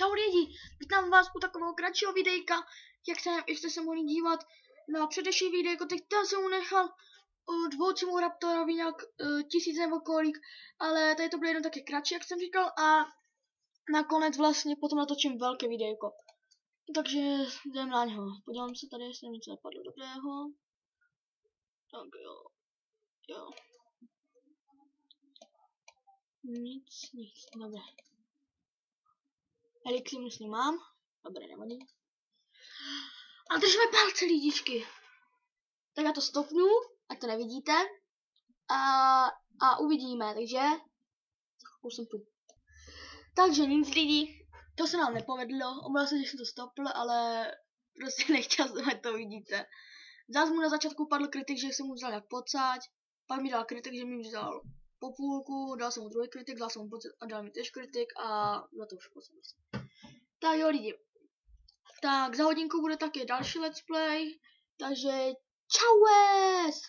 Čau lidi, vítám vás u takového kratšího videjka, jak jste se mohli dívat na předešlý videjko, teď tam jsem mu nechal dvoucímu Raptorovi nějak 1000 nebo kolik, ale tady to bylo jenom taky kratší, jak jsem říkal, a nakonec vlastně potom natočím velké videjko. Takže jdem na něho, podívám se tady, jestli něco napadlo dobrého. Tak jo. Nic, dobré. Elixir myslím mám. Dobré, nevadí. A držíme palce, lidičky. Tak já to stopnu, ať to nevidíte. A uvidíme, takže... Už jsem tu. Takže nic, lidi. To se nám nepovedlo. Omlouvám se, že jsem to stopl, ale prostě nechtěl jsem, ať to vidíte. Zás mu na začátku padl kritik, že jsem mu vzal jak pocať. Pak mi dal kritik, že mi vzal po půlku, dal jsem mu druhý kritik, dal jsem mu pocať a dal mi tež kritik a za to už pocať. Tak jo lidi, tak za hodinku bude taky další let's play, takže čaues!